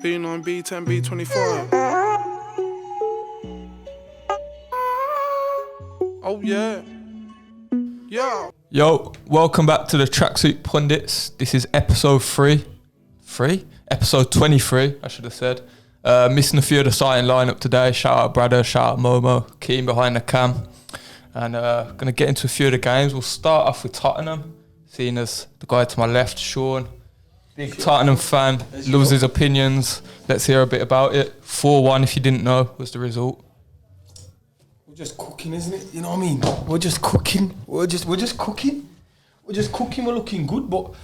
B9, B10, B24. Oh yeah. Yeah. Yo, welcome back to the Tracksuit Pundits. This is episode 3. Episode 23, I should have said. Missing a few of the starting lineup today. Shout out Brother, shout out Momo, Keen behind the cam. And going to get into a few of the games. We'll start off with Tottenham, seeing as the guy to my left, Shaun. Big Tottenham fan, loves his opinions. Let's hear a bit about it. 4-1, if you didn't know, was the result. We're just cooking, isn't it? You know what I mean? We're just cooking. We're just cooking. We're looking good, but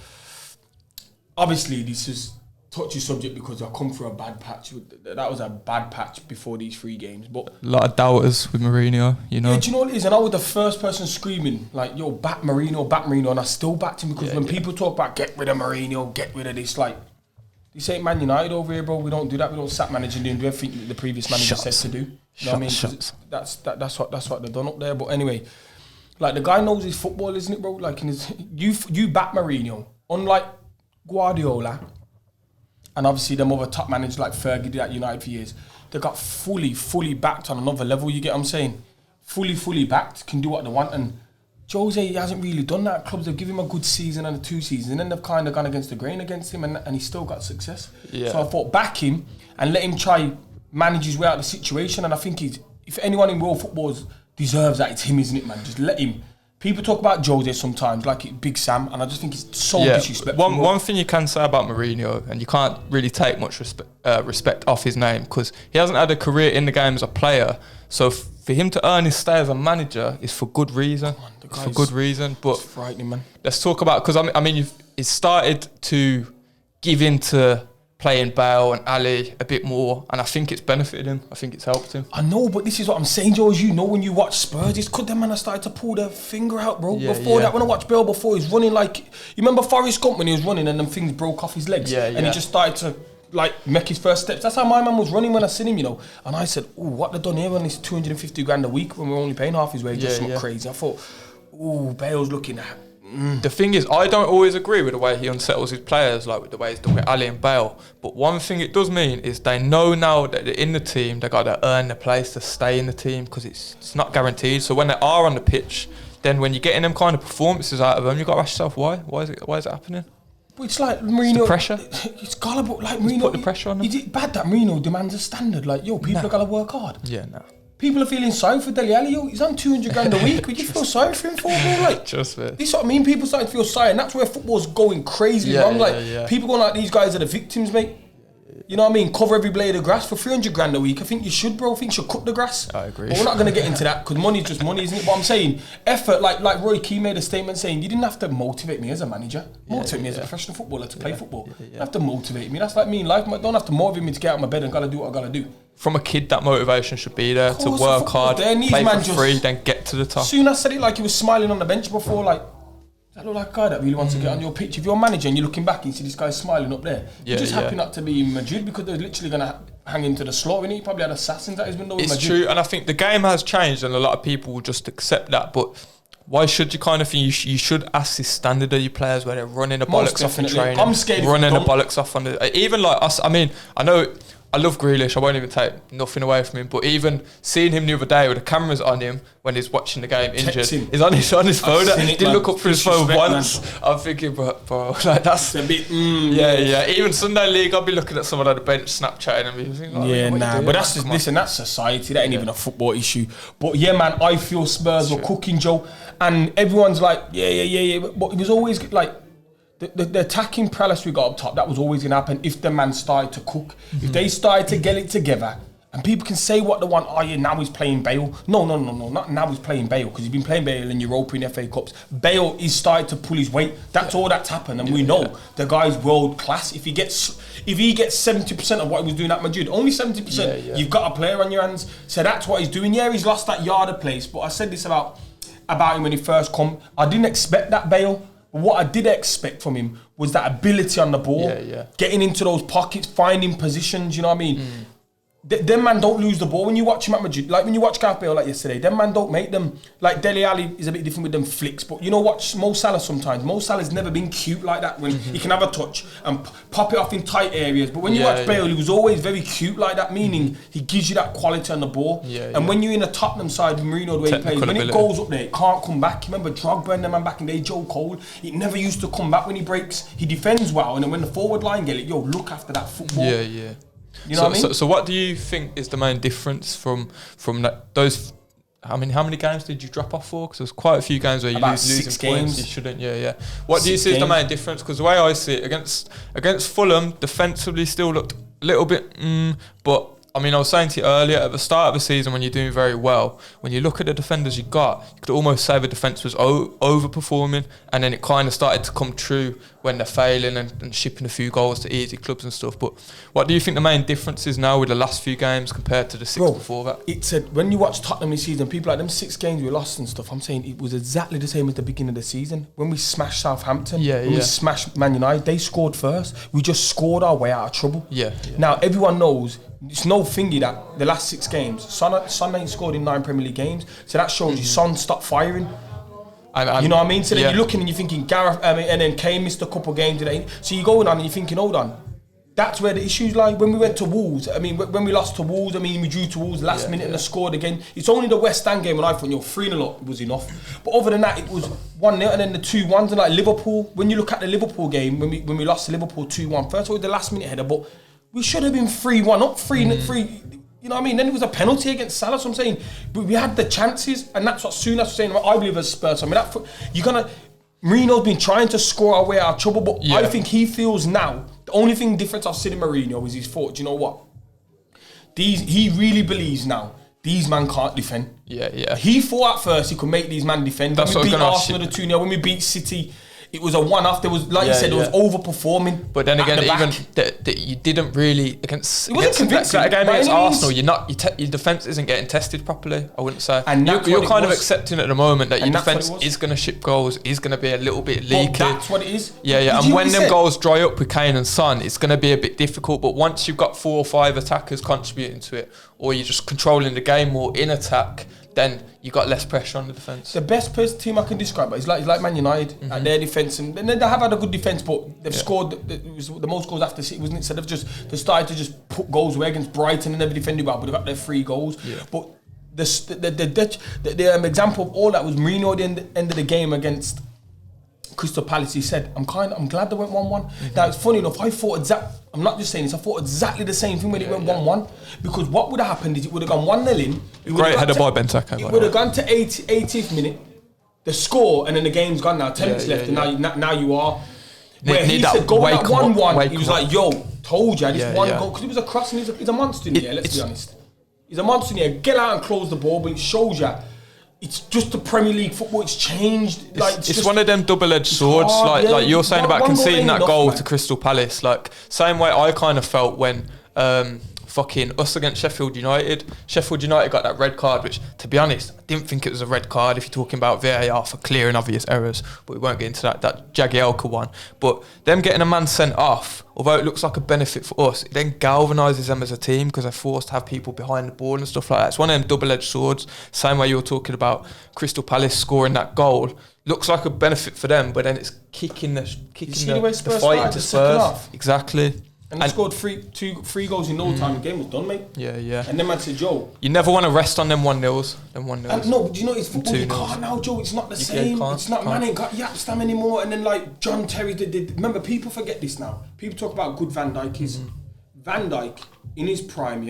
obviously this is touchy subject because I come through a bad patch. That was a bad patch before these 3 games. But A lot of doubters with Mourinho, you know. yeah, do you know what it is? And I was the first person screaming, like, yo, back Mourinho, and I still backed him because when people talk about get rid of Mourinho, get rid of this, like, this ain't Man United over here, bro. We don't do that. We don't sack manager doing everything that the previous manager said to do. You know what I mean? That's what they've done up there. But anyway, like, the guy knows his football, isn't it, bro? Like, you back Mourinho, unlike Guardiola, and obviously them other top managers like Fergie did at United for years. They got fully backed on another level. You get what I'm saying? Fully backed, can do what they want. And Jose, he hasn't really done that. Clubs have given him a good season and 2 seasons, and then they've kind of gone against the grain against him, and he's still got success. Yeah. So I thought back him and let him try manage his way out of the situation. And I think if anyone in world football deserves that, it's him, isn't it, man? Just let him. People talk about Jose sometimes, like it's Big Sam, and I just think it's so disrespectful. One thing you can say about Mourinho, and you can't really take much respect off his name, because he hasn't had a career in the game as a player. So for him to earn his stay as a manager is for good reason. It's for good reason. But it's frightening, man. Let's talk about, because I mean, he's started to give in to playing Bale and Ali a bit more, and I think it's benefited him. I think it's helped him. I know, but this is what I'm saying, Joe. As you know, when you watch Spurs, it's because them man have started to pull their finger out, bro. Before that, when I watched Bale before, he was running like... You remember Forrest Gump when he was running and them things broke off his legs? And he just started to, like, make his first steps. That's how my man was running when I seen him, you know. And I said, ooh, what they done here on this 250 grand a week when we're only paying half his wage? Just something crazy. I thought, ooh, Bale's looking at... The thing is, I don't always agree with the way he unsettles his players, like with the way he's done with Ali and Bale. But one thing it does mean is they know now that they're in the team, they got to earn the place to stay in the team, because it's not guaranteed. So when they are on the pitch, then when you're getting them kind of performances out of them, you've got to ask yourself why. Why is it happening? But it's like Mourinho. It's the pressure. It's gullible. Like Mourinho. Put the pressure on them. Is it bad that Mourinho demands a standard? Like, yo, people are got to work hard. Yeah, no. People are feeling sorry for Dele Alli. Yo, he's on 200 grand a week. Would you feel sorry for him for, bro? Like, just it. This is what I mean. People starting to feel sorry, and that's where football's going crazy wrong. Like, people going like, these guys are the victims, mate. You know what I mean? Cover every blade of grass for 300 grand a week. I think you should, bro. I think you should cut the grass. I agree. But we're not going to get into that because money's just money, isn't it? But I'm saying effort. Like Roy Keane made a statement saying, you didn't have to motivate me as a manager. Motivate me as a professional footballer to play football. You don't have to motivate me. That's like me in life. I don't have to motivate me to get out of my bed and gotta do what I gotta do. From a kid, that motivation should be there to work hard, play for free, then get to the top. Soon I said it like he was smiling on the bench before, like, that look like a guy that really wants to get on your pitch. If you're a manager and you're looking back and you see this guy smiling up there, you're just happy not to be in Madrid because they're literally going to hang him to the slaughter. He probably had assassins at his window in Madrid. It's true, and I think the game has changed and a lot of people will just accept that, but why should you kind of think you should ask this standard of your players where they're running the bollocks off in training, I'm scared running the bollocks off on the... Even like us, I mean, I know... I love Grealish, I won't even take nothing away from him, but even seeing him the other day with the cameras on him when he's watching the game injured, he's on his phone. He didn't look up for his phone once. Man. I'm thinking, bro, like that's a bit. Even Sunday League, I'll be looking at someone on the bench Snapchatting and be thinking, but that's just, listen, that's society. That ain't even a football issue. But yeah, man, I feel Spurs were cooking, Joe, and everyone's like, yeah. But it was always like. The attacking prowess we got up top, that was always going to happen if the man started to cook. Mm-hmm. If they started to get it together, and people can say what they want, now he's playing Bale. No, not now he's playing Bale, because he's been playing Bale in European FA Cups. Bale is started to pull his weight. That's all that's happened, and we know the guy's world class. If he gets 70% of what he was doing at Madrid, only 70%, you've got a player on your hands. So that's what he's doing. Yeah, he's lost that yard of place, but I said this about him when he first come. I didn't expect that Bale. What I did expect from him was that ability on the ball, getting into those pockets, finding positions, you know what I mean? them man don't lose the ball when you watch him at Madrid. Like when you watch Gareth Bale like yesterday, them man don't make them. Like Dele Alli is a bit different with them flicks, but you know watch Mo Salah sometimes. Mo Salah's never been cute like that when he can have a touch and pop it off in tight areas. But when you watch Bale, he was always very cute like that, meaning he gives you that quality on the ball. And when you're in a Tottenham side with Mourinho the way he plays, when it goes up there, it can't come back. Remember Drogba and them man back in the day, Joe Cole, it never used to come back when he breaks. He defends well, and then when the forward line get it, look after that football. You know what I mean? So what do you think is the main difference from those? I mean, how many games did you drop off for? Because there's quite a few games where you losing points. You shouldn't. What do you see as the main difference? Because the way I see it, against Fulham, defensively still looked a little bit, but. I mean, I was saying to you earlier, at the start of the season when you're doing very well, when you look at the defenders you got, you could almost say the defence was overperforming, and then it kind of started to come true when they're failing and shipping a few goals to easy clubs and stuff. But what do you think the main difference is now with the last few games compared to the six before that? It's when you watch Tottenham this season, people like them 6 games we lost and stuff, I'm saying it was exactly the same as the beginning of the season. When we smashed Southampton, we smashed Man United, they scored first. We just scored our way out of trouble. Now, everyone knows it's no thingy that the last 6 games, Son ain't scored in 9 Premier League games, so that shows you Son stopped firing. You know what I mean? So then you're looking and you're thinking and then Kane missed a couple games today. So you're going on and you're thinking, hold on, that's where the issues lie. When we went to Wolves, I mean, when we lost to Wolves, I mean, we drew to Wolves last minute and they scored again. It's only the West Ham game when I thought, 3-0 up was enough. But other than that, it was 1-0 and then the 2-1s and like Liverpool. When you look at the Liverpool game, when we lost to Liverpool 2-1, first of all, the last minute header, but we should have been 3-1 up, 3. You know what I mean? Then it was a penalty against Salah. So I'm saying, but we had the chances, and that's what Soon was saying. I believe as Spurs. I mean, Mourinho's been trying to score our way out of trouble, but I think he feels now the only thing different I've seen in Mourinho is his thought. Do you know what? He really believes now these man can't defend. He thought at first he could make these man defend. That's when we beat Arsenal the 2-0, when we beat City. It was a one-off. There was, like you said, it was overperforming. But then again, you didn't really against that game against Arsenal. Your defense isn't getting tested properly. I wouldn't say. And you're kind of accepting at the moment that your defense is going to ship goals, is going to be a little bit leaky. But that's what it is. And when them goals dry up with Kane and Son, it's going to be a bit difficult. But once you've got 4 or 5 attackers contributing to it, or you're just controlling the game more in attack, then you got less pressure on the defence. The best team I can describe is like Man United at their defence, and then they have had a good defence, but they've scored it was the most goals after City, wasn't it? So they started to just put goals away against Brighton and never defended well, but they got their 3 goals. But the example of all that was Mourinho at the end of the game against Crystal Palace. He said, "I'm glad they went 1-1." Now it's funny enough. I'm not just saying this. I thought exactly the same thing when it went 1-1, because what would have happened is it would have gone 1-0 in. Great header by Benteke. It would have gone to 80th minute, the score, and then the game's gone now. 10 minutes left, and now you are. Where he said, "Go at 1-1." He was like, "Yo, told you, this one goal," because it was a cross, and he's a monster in here. Let's be honest. He's a monster in here. Get out and close the ball, but it shows you. It's just the Premier League football. It's changed. Like it's one of them double-edged swords. Like you're saying about conceding that goal to Crystal Palace. Like same way I kind of felt when fucking us against Sheffield United. Sheffield United got that red card, which, to be honest, I didn't think it was a red card if you're talking about VAR for clear and obvious errors. But we won't get into that Jagielka one. But them getting a man sent off, although it looks like a benefit for us, it then galvanises them as a team because they're forced to have people behind the ball and stuff like that. It's one of them double-edged swords. Same way you're talking about Crystal Palace scoring that goal. Looks like a benefit for them, but then it's kicking the fight into Spurs. Exactly. And they scored three goals in no time. The game was done, mate. Yeah. And then man said, Joe, you never want to rest on them 1-0s. No, but do you know it's football? You can't now, Joe. It's not the same. It's not. Man ain't got Yapstam anymore. And then like John Terry did. Remember, people forget this now. People talk about good Van Dijk is. Van Dijk in his prime,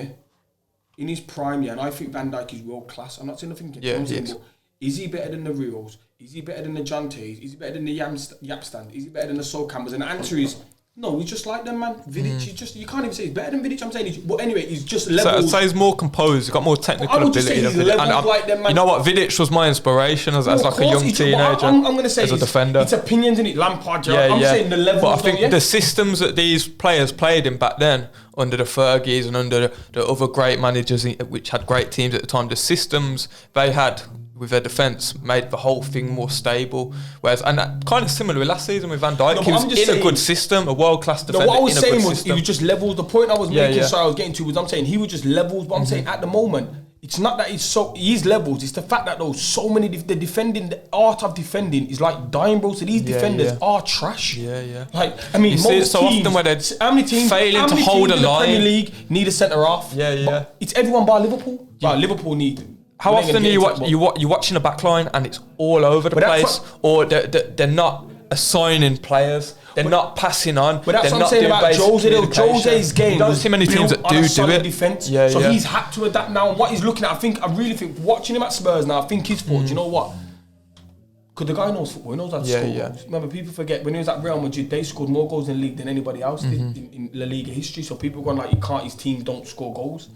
and I think Van Dijk is world class. I'm not saying nothing against him, but is he better than the Rios? Is he better than the John Terrys? Is he better than the Yapstam? Is he better than the Sol Campbells? And the answer is. No, he's just like them, man. Vidic, you can't even say he's better than Vidic. I'm saying, but anyway, he's just levels. So I'd say he's more composed. He's got more technical ability. Just say he's levels like them, man. You know what? Vidic was my inspiration as like a young teenager. I'm going to say as a defender. It's opinions in it. Lampard, I'm saying the levels. But I think the systems that these players played in back then, under the Fergies and under the other great managers, which had great teams at the time, the systems they had with their defence made the whole thing more stable. Whereas, and that kind of similar with last season with Van Dijk, he was in a good system, a world-class defender. What I was in a saying good was, system. he was just levels. The point I was making, yeah. so I was getting to was, I'm saying he was just levels. But I'm saying at the moment, it's not that he's levels. It's the fact that so many the art of defending is like dying, bro. So these defenders are trash. Yeah. Like, I mean, You see it so often where they're how many teams failing to hold a in the line. Premier League need a centre half? Yeah. But it's everyone bar Liverpool. But Liverpool need. How often are you're watching a backline and it's all over the place, or they're not assigning players, they're not passing on, but that's they're what I'm saying about Jose. Jose's game. You don't see many teams that do it. Defense. Yeah. He's had to adapt now. And what he's looking at, I really think watching him at Spurs now, I think his fault. You know what? Because the guy knows football. He knows how to score goals. Remember, people forget when he was at Real Madrid, they scored more goals in the league than anybody else did in La Liga history. So people are going like, his team don't score goals.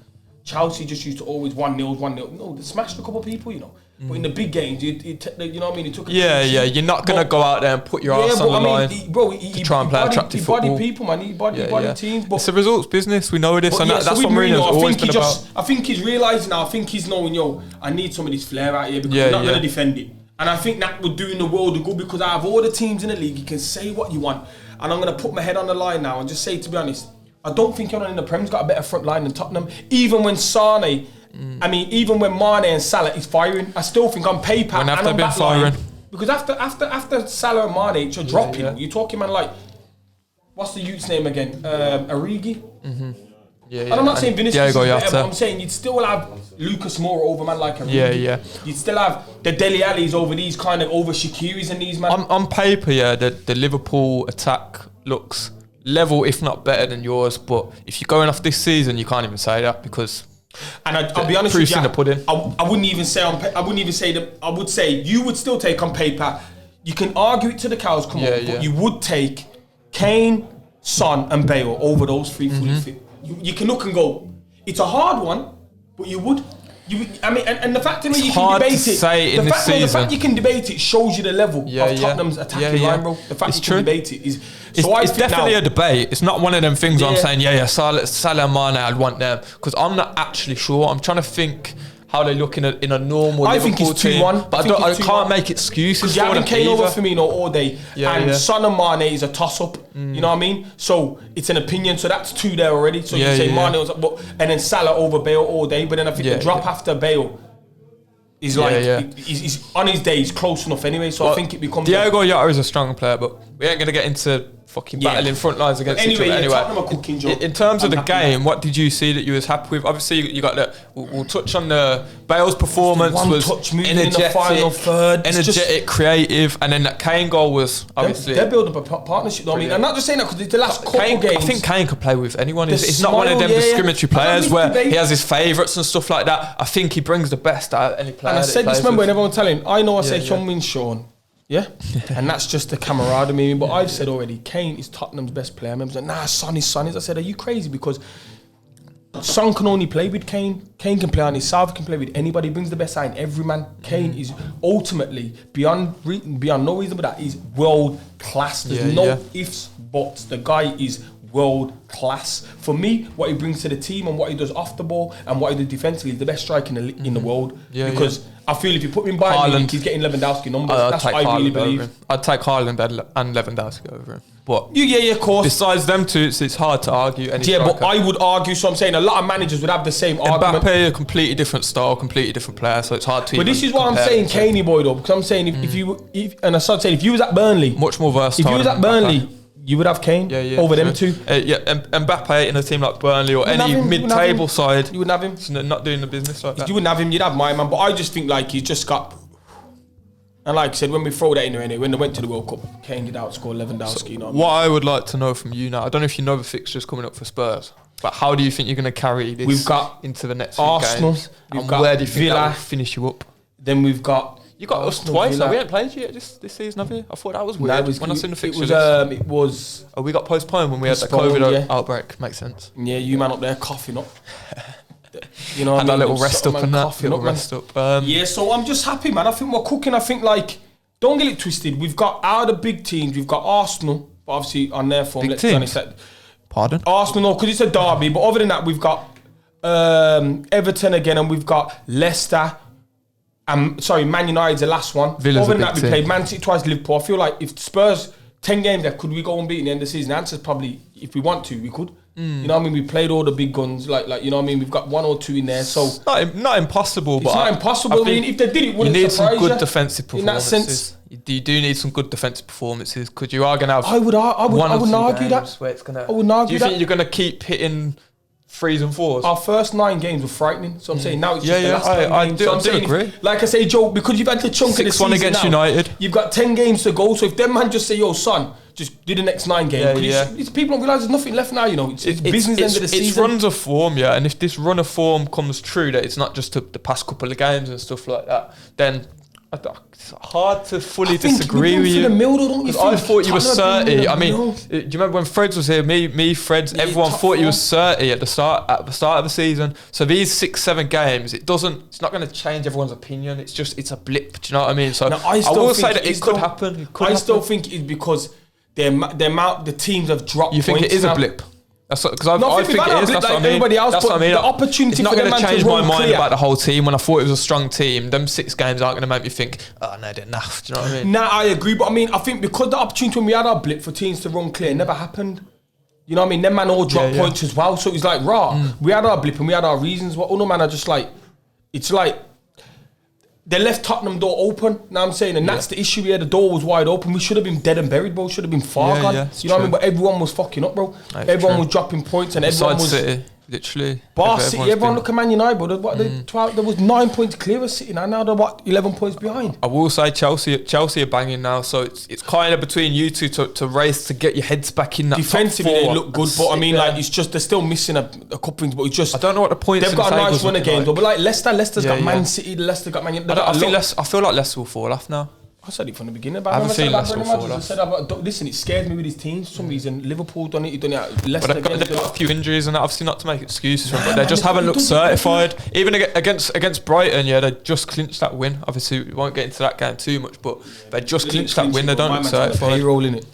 Chelsea just used to always 1-0. No, they smashed a couple of people, you know. But in the big games, you know what I mean? It took you're not going to go out there and put your arse on the line to try and play attractive football. He bodied people, man. He bodied teams. But it's a results business. We know this, and that's what Mourinho's always been about. I think he's realising now. I think he's knowing, I need some of this flair out here because you're not going to defend it. And I think that would do in the world of good because out of all the teams in the league, you can say what you want. And I'm going to put my head on the line now and just say, to be honest, I don't think anyone in the Prem's got a better front line than Tottenham. Even when even when Mane and Salah is firing, I still think on paper when have and they on been that firing? line, because after Salah and Mane you're dropping, you're talking, man, like, what's the youth's name again? Origi. And I'm not saying Vinicius is better, but I'm saying you'd still have Lucas Moura over man like Origi. You'd still have the Dele Allis over these kind of over Shaqiris and these man. On paper, the Liverpool attack looks level, if not better than yours. But if you're going off this season, you can't even say that because. And I'll be honest with you, I wouldn't even say that. I would say you would still take on paper. You can argue it to the cows come on, but you would take Kane, Son, and Bale over those three fully fit. You can look and go, it's a hard one, but you would. And the fact that you can debate it, the fact you can debate it shows you the level of Tottenham's attacking line, bro. The fact you can debate it is. It's definitely a debate. It's not one of them things where I'm saying, Salah and Mane, I'd want them. Because I'm not actually sure. I'm trying to think how they look in a normal Liverpool team. But I can't make excuses for them. You're having Kane over Firmino all day. And Son and Mane is a toss-up. You know what I mean? So it's an opinion. So that's two there already. So you say Mane, and then Salah over Bale all day. But then I think the drop after Bale is he's on his day, he's close enough anyway. So I think it becomes... Diogo Jota is a strong player, but we ain't going to get into fucking battling front lines against each other. Anyway, in terms of the game, what did you see that you was happy with? Obviously, you got the. We'll touch on the Bale's performance. Was energetic, creative, and then that Kane goal was obviously. They're building up a partnership. I mean, I'm not just saying that because it's the last couple games. I think Kane could play with anyone. He's not one of them discriminatory players where he has his favourites and stuff like that. I think he brings the best out of any player. And I said this, remember, when everyone telling, I know I say Shaun Shaun. Yeah, and that's just the camaraderie. But I've said already, Kane is Tottenham's best player. I was like, nah, Son is. I said, are you crazy? Because Son can only play with Kane. Kane can play on his side, can play with anybody. He brings the best out in every man. Kane is ultimately beyond no reason, but that is world class. There's no ifs, buts. The guy is world class. For me, what he brings to the team and what he does off the ball and what he does defensively is the best striker in the world. Because I feel if you put him in Bayern, he's getting Lewandowski numbers. That's what I really believe. I'd take Haaland and Lewandowski over him. But of course. Besides them two, it's hard to argue. But I would argue. So I'm saying a lot of managers would have the same argument. Mbappe, a completely different style, completely different player. So it's hard to. But this is what I'm saying, Kaney boy, though, because I'm saying if you was at Burnley, much more versatile. If you was at Burnley, you would have Kane over them two. Mbappe in a team like Burnley or any mid-table side, you wouldn't have him. So not doing the business like that. You wouldn't have him. You'd have my man. But I just think like he's just got. And like I said, when we throw that in there anyway, when they went to the World Cup, Kane did outscore Lewandowski. So you know what I would like to know from you now, I don't know if you know the fixtures coming up for Spurs, but how do you think you're going to carry this we've got into the next Arsenal, few games? We've got where do you think Villa, that will finish you up? Then we've got... You got Arsenal, us twice. Villa. We haven't played you yet this season, have you? I thought that was weird when I seen the fixtures. It was... Oh, we got postponed when we had that COVID outbreak. Makes sense. Yeah, you man up there coughing up. You know, had a little rest up and that. Little rest up. So I'm just happy, man. I think we're cooking. I think like... Don't get it twisted. We've got out of the big teams. We've got Arsenal, but obviously on their form. Big teams? Pardon? Arsenal, no, because it's a derby. But other than that, we've got Everton again, and we've got Leicester. Sorry, Man United's the last one. Villa's Other a than that, big we team. played Man City twice, Liverpool. I feel like if Spurs 10 games there, could we go unbeaten at the end of the season? The answer's probably, if we want to, we could. You know what I mean? We played all the big guns, like you know what I mean? We've got 1 or 2 in there, so Not impossible, but it's not impossible. I mean, if they did it, you wouldn't need surprise some good you defensive in that performances. sense. You do need some good defensive performances because you are going to have. I wouldn't argue that. Where it's gonna, I wouldn't argue do you think that. you're going to keep hitting 3s and 4s? Our first 9 games were frightening, so I'm saying now it's just the last 9 I games. do, So I I'm do saying, agree. like I say, Joe, because you've had the chunk of the 6-1 season against now, United. you've got 10 games to go. So if them man just say, "Yo, son, just do the next 9 games," These people don't realise there's nothing left now. You know, it's business end of the season. It's runs of form, yeah. And if this run of form comes true, that it's not just the past couple of games and stuff like that, then it's hard to fully disagree with you. The mill, though, don't you 'Cause I think? thought you were Tottenham 30. I been mean, in the do you remember when Freds was here? Me, Freds, Yeah, everyone top thought you four. was 30 at the start of the season. So these 6-7 games, it's not going to change everyone's opinion. It's a blip. Do you know what I mean? So Now, I still will think say that it could though. happen. It could I happen. still think it's because the teams have dropped. You think it points is now. a blip? Because I No, I think think it we've had is. a blip That's like what I mean. everybody else, That's but what I mean. the opportunity it's not for going them to man to change my run mind clear. about the whole team. When I thought it was a strong team, them 6 games aren't going to make me think, oh no, they're naff. Do you know what I mean? Nah, I agree, but I mean, I think because the opportunity when we had our blip for teams to run clear never happened. You know what I mean? Them man all dropped Yeah. points as well, so it's like we had our blip and we had our reasons. What other man are just like, it's like they left Tottenham door open. Know what I'm saying, and that's the issue here. The door was wide open. We should have been dead and buried, bro. Should have been far Yeah, gone. yeah, it's You know what I mean? true. But everyone was fucking up, bro. That's Everyone true. was dropping points, and everyone Besides was. City, literally. Bar City, everyone's everyone been- look at Man United, bro. There was 9 points clear of City now they're 11 points behind. I will say Chelsea are banging now, so it's kind of between you two to race to get your heads back in that Defensively, top they 4 look good, and but I sit mean, there. like, it's just they're still missing a couple things. But it's just I don't know what the points. they've got a in the nice table's run of looking games, like. but like Leicester's got Yeah, Man yeah. City, Leicester got Man United. I feel like Leicester will fall off now. I said it from the beginning. But I have a feeling Leicester Leicester will will fall I said, listen, it scares me with his teams for some reason. Liverpool done it, he done it at Leicester. But they've got a few injuries, and obviously not to make excuses for them, but they man, just they haven't looked don't get certified. Even against Brighton, yeah, they just clinched that win. Obviously, we won't get into that game too much, but they just clinched that win. They don't look certified. Payroll in it.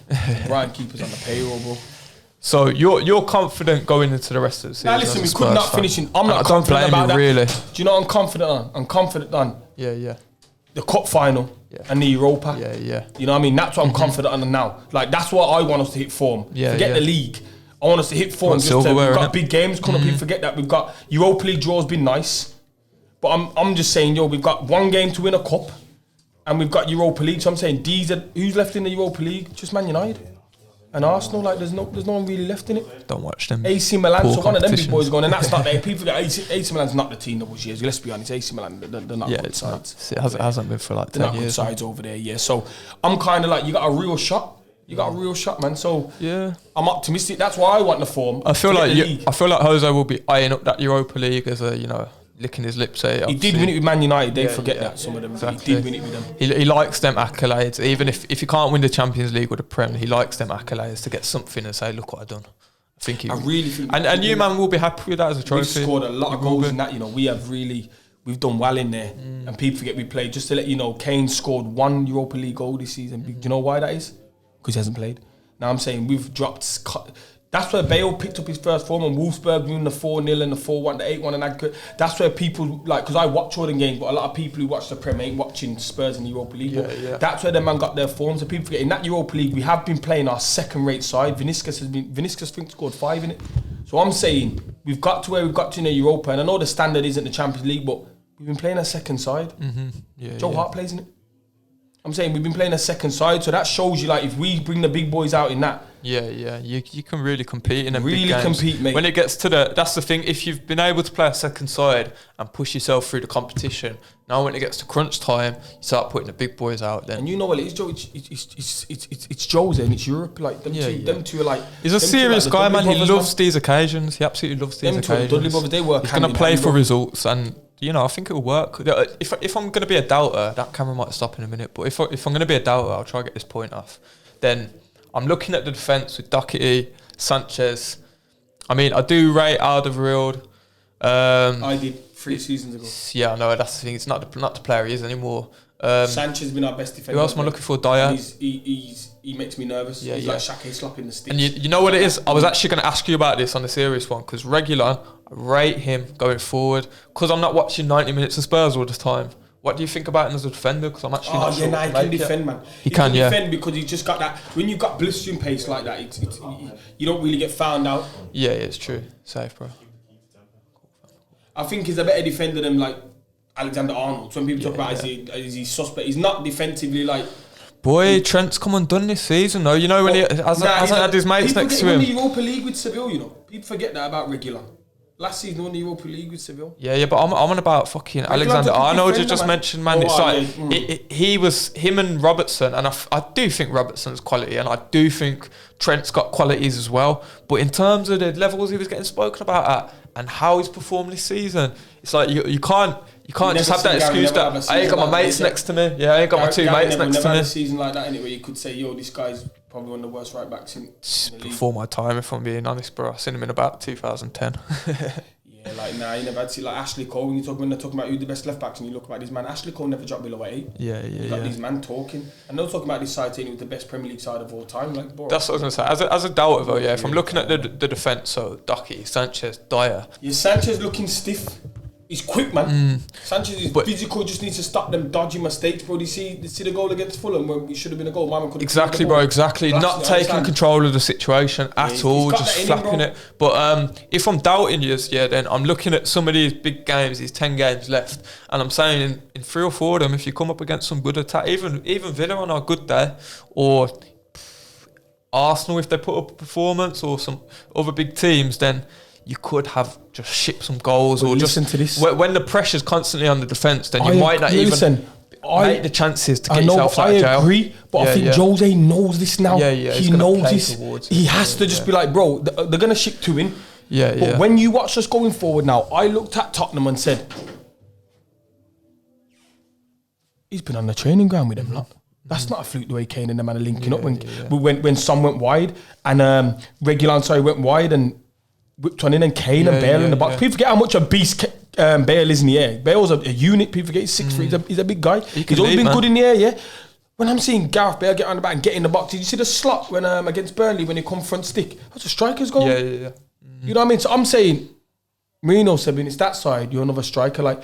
Brian keepers on the payroll, bro. So you're confident going into the rest of the season. Now listen, as a we could Spurs not fan. finish in. I'm not I don't confident blame about you, that. really. Do you know what I'm confident on? I'm confident on Yeah. the cup final and the Europa. Yeah. You know what I mean? That's what I'm confident on now. Like, that's what I want us to hit form. Yeah, Forget yeah. the league. I want us to hit form. Want silverware, We've got innit? big games coming up. People forget that. We've got Europa League draws been nice. But I'm just saying, we've got 1 game to win a cup and we've got Europa League. So I'm saying, who's left in the Europa League? Just Man United. And Arsenal, like, there's no one really left in it. Don't watch them. AC Milan, poor so one of them big competitions. boys going, and that's not there. People forget AC Milan's not the team that was years. Let's be honest, AC Milan, they're not Yeah, good it's not. sides. It hasn't been for like They're 10 not good years. sides over there, yeah. So I'm kind of like, you got a real shot. You got a real shot, man. So Yeah. I'm optimistic. That's why I want the form. I feel to like get the league. I feel like Jose will be eyeing up that Europa League as a, licking his lips. He did win it with Man United. They Yeah, forget yeah, that, some of them. exactly. He did win it with them. He likes them accolades, even if he can't win the Champions League or the Prem, he likes them accolades to get something and say, look what I've done. I think he. I really think. And you man will be happy with that as a We've trophy. scored a lot of You will goals be. in that. We've done well in there. And people forget we played. Just to let you know, Kane scored 1 Europa League goal this season. Do you know why that is? Because he hasn't played. Now I'm saying we've dropped. That's where Bale picked up his first form, and Wolfsburg won the 4-0 and the 4-1, the 8-1, and that's where people like, because I watch all the games, but a lot of people who watch the Premier ain't watching Spurs in the Europa League. Yeah. That's where the man got their forms. So people forget in that Europa League we have been playing our second-rate side. Vinicius I think scored 5 in it. So I'm saying we've got to where we've got to in the Europa, and I know the standard isn't the Champions League, but we've been playing a second side. Joe Hart plays in it. I'm saying we've been playing a second side, so that shows you like if we bring the big boys out in that. Yeah, you can really compete in a Really big games. compete, mate. When it gets to that's the thing. If you've been able to play a second side and push yourself through the competition, now when it gets to crunch time, you start putting the big boys out. Then And you know what it is, Joe? It's Joe's and it's Europe. Like them two are like. he's a them two are serious like the guy, Dudley man. He brothers, loves these occasions. He absolutely loves these Them two are the occasions. Dudley brothers, they work He's hand going in to play hand, for bro. results, and I think it will work. If I'm going to be a doubter, that camera might stop in a minute. But if I'm going to be a doubter, I'll try to get this point off. Then I'm looking at the defence with Doherty, Sanchez. I mean, I do rate Alderweireld. I did 3 seasons ago. Yeah, I know that's the thing. It's not the player he is anymore. Sanchez has been our best defender. Who else am I looking for? Dyer. He makes me nervous. Yeah, he's yeah. like Shaq slapping the sticks. And you know what it is? I was actually going to ask you about this on the serious one because Regulon, I rate him going forward because I'm not watching 90 minutes of Spurs all the time. What do you think about him as a defender? Because I'm actually not sure. He can defend, man. He can defend because he's just got that. When you've got blistering pace like that, you don't really get found out. Yeah, it's true. Safe, bro. I think he's a better defender than like Alexander Arnold. When people talk about is he suspect, he's not defensively like. Boy, Trent's come undone this season, though. You know, when he hasn't had his mates next to him. He won the Europa League with Seville, you know. People forget that about Reguilon. Last season, won the Europa League with Seville. Yeah, but I'm on about fucking Alexander Arnold. You just mentioned, man. It's like he was him and Robertson, and I do think Robertson's quality, and I do think Trent's got qualities as well. But in terms of the levels he was getting spoken about at, and how he's performed this season, it's like you can't just have that excuse that I ain't got my mates next to me. Yeah, I ain't got my two mates next to me. A season like that anyway, you could say, yo, this guy's probably one of the worst right backs in the league. Before my time, if I'm being honest, bro. I seen him in about 2010. Yeah, like you never had to see like Ashley Cole when they're talking about who the best left backs, and you look about this man. Ashley Cole never dropped below 8. Yeah. These man talking, and they're talking about this side team with the best Premier League side of all time. Like, bro. That's what I was gonna say. As a doubter though, yeah. If I'm looking at the defence, so Ducky, Sanchez, Dyer. Yeah, Sanchez looking stiff. He's quick, man. Sanchez is physical. Just needs to stop them dodgy mistakes, bro. You see the goal against Fulham where it should have been a goal. Exactly, bro. Exactly. Not taking control of the situation at all. Just flapping it. But if I'm doubting you, then I'm looking at some of these big games, these 10 games left, and I'm saying in 3 or 4 of them, if you come up against some good attack, even Villa on a good day, or Arsenal if they put up a performance, or some other big teams, then you could have just shipped some goals, or just to this. When the pressure's constantly on the defence, then you might not even make the chances to get yourself out of jail. I agree, but I think Jose knows this now. He knows this. He has to just be like, bro, they're going to ship 2 in. But when you watch us going forward now, I looked at Tottenham and said, he's been on the training ground with them lot. That's not a fluke the way Kane and the man are linking up when Son went wide and Reguilon went wide and whipped one in, and Kane and Bale in the box. People forget how much a beast Bale is in the air. Bale's a unit. People forget he's 6'3". He's a big guy. He's always been good in the air, When I'm seeing Gareth Bale get on the back and get in the box, did you see the slot when against Burnley when he come front stick? That's a striker's goal. You know what I mean? So I'm saying, Mourinho said when it's that side, you're another striker. Like,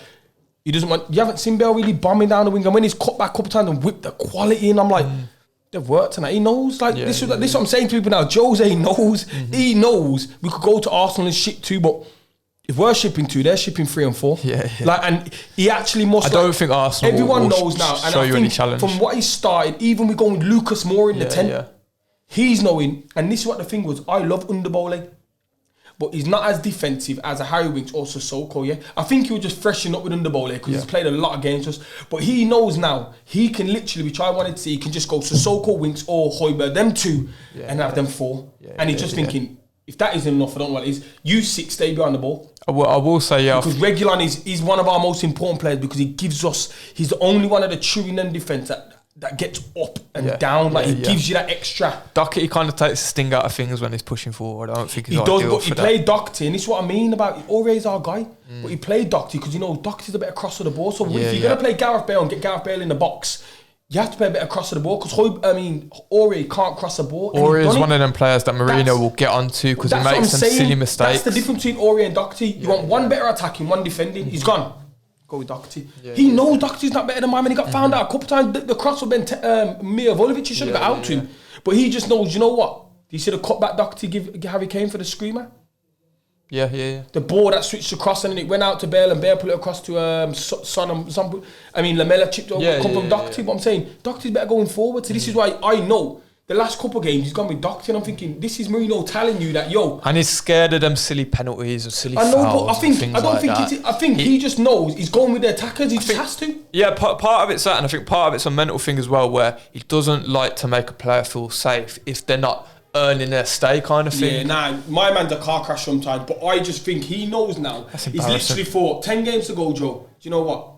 he doesn't want. You haven't seen Bale really bombing down the wing, and when he's cut back a couple times and whipped the quality in, I'm like. They've worked tonight. He knows. Like this is what I'm saying to people now. Jose knows. He knows we could go to Arsenal and ship 2, but if we're shipping 2, they're shipping 3 and 4. Like, and he actually must. I don't think Arsenal. Everyone knows now. And show I you think any challenge. from what he started, even we going with Lucas Moore in the 10. He's knowing, and this is what the thing was. I love Underbole, but he's not as defensive as a Harry Winks or Sissoko, I think he was just freshening up with Underbole because he's played a lot of games just. But he knows now, he can literally, which I wanted to see, he can just go Sissoko, Winks or Højbjerg, them 2, and have them 4. And he's just thinking, if that isn't enough, I don't know what it is. You 6, stay behind the ball. I will say, Because Reguilon is one of our most important players because he gives us, he's the only one of the true end defence that gets up and down, like he gives you that extra. Doherty kind of takes the sting out of things when he's pushing forward. I don't think he's he ideal does, but for he played Doherty, and this is what I mean about Aurier's our guy. But he played Doherty because Doherty's a better crosser of the ball. So if you're gonna play Gareth Bale and get Gareth Bale in the box, you have to play a better crosser of the ball because Aurier can't cross the ball. Aurier is one of them players that Mourinho will get onto because he makes some silly mistakes. That's the difference between Aurier and Doherty. You want one better attacking, one defending. He's gone. Go with Doherty. He knows Doherty's not better than mine. When he got found out a couple times, the cross would have been Mia Volovic. He should have got out to him. But he just knows, you know what? Do you see the cutback Doherty give Harry Kane for the screamer? Yeah. The ball that switched across and then it went out to Bale and Bale put it across to Son and some. I mean, Lamela chipped over come from Doherty. But I'm saying, Doherty's better going forward. So this is why I know. The last couple of games, he's gone with Doherty, and I'm thinking, this is Mourinho telling you that, and he's scared of them silly penalties or silly fouls. I know, but I think he just knows he's going with the attackers. He just has to. Yeah, part of it's that, and I think part of it's a mental thing as well, where he doesn't like to make a player feel safe if they're not earning their stay, kind of thing. My man's a car crash sometimes, but I just think he knows now. He's literally thought 10 games to go, Joe. Do you know what?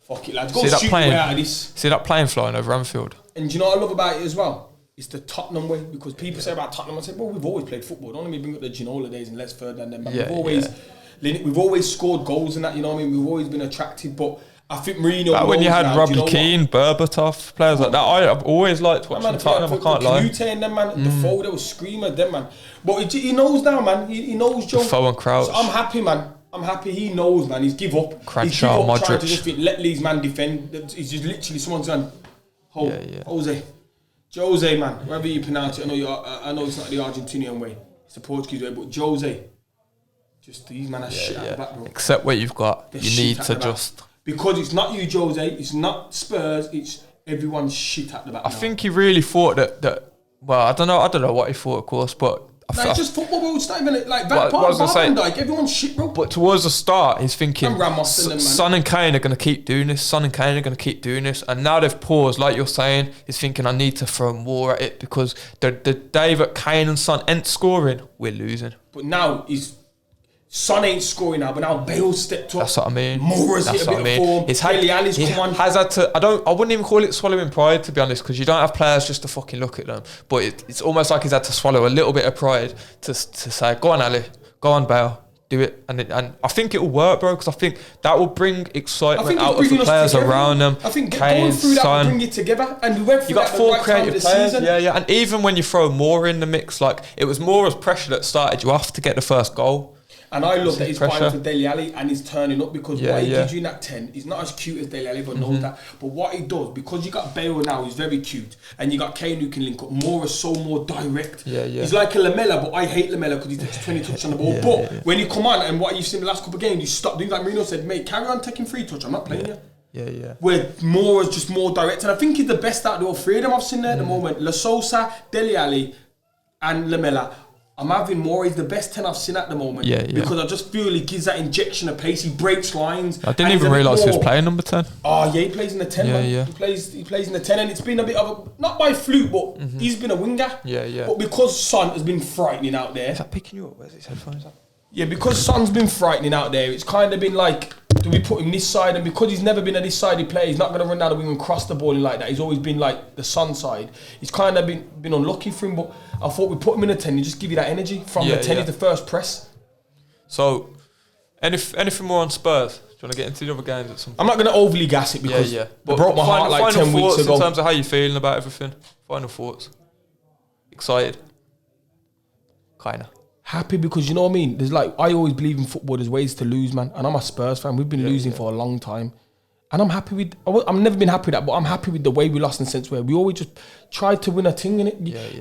Fuck it, lads. Go shoot your way out of this. See that plane flying over Anfield? And do you know what I love about it as well? It's the Tottenham way, because people say about Tottenham, I say, well, we've always played football. Don't let me bring up the Ginola days and Les Ferdinand and them. We've always scored goals and that, you know what I mean? We've always been attractive, but I think Mourinho. Like when you had Robbie Keane, Berbatov, players like that, I've always liked watching Tottenham. I can't lie. Canute and them, man, Defoe, they were screamers, them, man. But he knows now, man. He knows, Joe. Defoe and Crouch. So I'm happy, man. I'm happy. He knows, man. He's give up. Cranshaw, he's give up trying to Modric. just let these man defend. He's just literally someone's gone. Jose, man. Wherever you pronounce it, I know it's not the Argentinian way. It's the Portuguese way, but Jose. Just these man are shit at the back, bro. Accept what you've got. They're You shit need at to the back. just. Because it's not you, Jose. It's not Spurs. It's everyone's shit at the back. I think he really thought that. Well, I don't know what he thought, of course, but. It's just football, bro. It's not even like that What I was part. gonna say- Like everyone's shit, bro. But towards the start, he's thinking, And Ramos and them, man. Son and Kane are going to keep doing this. Son and Kane are going to keep doing this. And now they've paused, like you're saying. He's thinking, I need to throw more at it because the day that Kane and Son ain't scoring, we're losing. But now Son ain't scoring now, but now Bale stepped up. That's what I mean. Moura's hit a bit of form. Dele Alli's he come on. has had to. I wouldn't even call it swallowing pride, to be honest, because you don't have players just to fucking look at them. But it's almost like he's had to swallow a little bit of pride to say, go on, Ali, go on, Bale, do it. And I think it will work, bro, because I think that will bring excitement out of the players around them. I think Kane, going through that will Son. bring it together. And we went through You got that at the four right time of creative the players, season. yeah. And even when you throw more in the mix, like it was more as pressure that started you off to get the first goal. And I love that he's pressure. fighting for Dele Alli and he's turning up because what he Yeah. gives you in that 10, he's not as cute as Dele Alli, but knows that. But what he does, because you got Bale now, he's very cute, and you got Kane who can link up. More is so more direct. Yeah. He's like a Lamella, but I hate Lamella because he takes 20 touches on the ball. But when you come on and what you've seen the last couple of games, you stop doing like Mourinho said, mate, carry on taking free touch. I'm not playing you. Yeah. Where more is just more direct, and I think he's the best out of all three of them I've seen there at the moment. La Sosa, Dele Alli, and Lamella. I'm having more. He's the best 10 I've seen at the moment. Yeah. Because I just feel he gives that injection of pace. He breaks lines. I didn't even realise he was playing number 10. Oh yeah, he plays in the 10. Man. Yeah. He plays in the 10, and it's been a bit of a, not by fluke, but he's been a winger. Yeah. But because Son has been frightening out there. Is that picking you up? Where's his headphones at? Yeah, because Son's been frightening out there, it's kind of been like, do we put him this side? And because he's never been a this sided player, he's not going to run down the wing and cross the ball in like that. He's always been like the Son side. He's kind of been unlucky for him, but I thought we put him in a 10 and just give you that energy from the 10 is the first press. So, anything more on Spurs? Do you want to get into the other games at some point? I'm not going to overly gas it because Yeah. it broke my heart like 10 weeks ago. In terms of how you're feeling about everything. Final thoughts. Excited? Kinda. Happy because you know what I mean. There's like, I always believe in football. There's ways to lose, man. And I'm a Spurs fan. We've been losing for a long time, and I'm happy with. I've never been happy with that, but I'm happy with the way we lost in the sense where we always just tried to win a thing in it.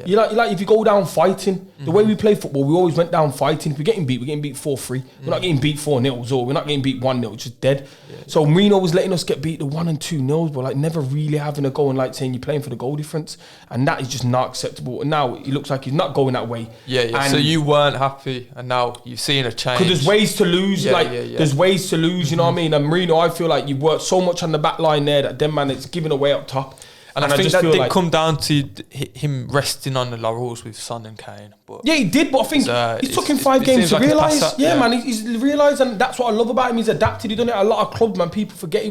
You like if you go down fighting, the way we play football, we always went down fighting. If we're getting beat 4-3. We're not getting beat 4-0, or we're not getting beat 1-0. It's just dead. So Mourinho was letting us get beat the 1 and 2-0, but like never really having a go and like saying you're playing for the goal difference, and that is just not acceptable. And now he looks like he's not going that way. Yeah. And So you weren't happy, and now you've seen a change. because there's ways to lose, there's ways to lose, you know what I mean? And Mourinho, I feel like you've worked so much on the back line there that them man, it's given away up top. And I think just that feel did like, come down to him resting on the laurels with Son and Kane. But yeah, he did, but I think it took him 5 it games seems to like he's realise. past that, Yeah, man, he's realised, and that's what I love about him. He's adapted. He done it at a lot of clubs, man. People forget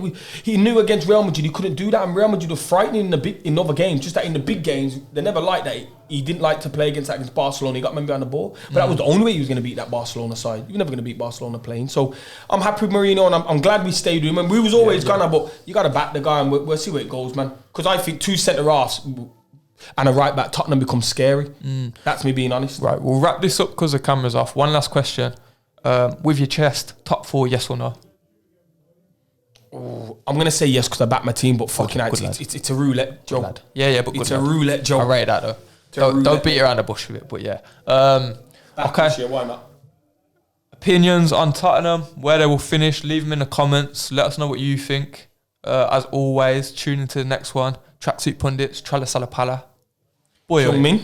he knew against Real Madrid he couldn't do that, and Real Madrid were frightening in other games. Just that in the big games, they never liked that. He didn't like to play against Barcelona. He got men behind the ball, but that was the only way he was going to beat that Barcelona side. He was never going to beat Barcelona playing. So I'm happy with Mourinho, and I'm glad we stayed with him. And we was always gonna, but you got to back the guy, and we'll see where it goes, man. Because I think 2 centre halves and a right back Tottenham becomes scary. That's me being honest. right, we'll wrap this up because the camera's off. One last question: with your chest, top 4, yes or no? I'm gonna say yes because I back my team, but fucking good lad. it's a roulette, Joe. Yeah, but good It's a lad. roulette, Joe. I rate that though. Don't beat around the bush with it, but yeah. Okay. Year, why not? Opinions on Tottenham, where they will finish, leave them in the comments. Let us know what you think. As always, tune into the next one. Tracksuit Pundits, Trala Salapala. Boy, Young Min.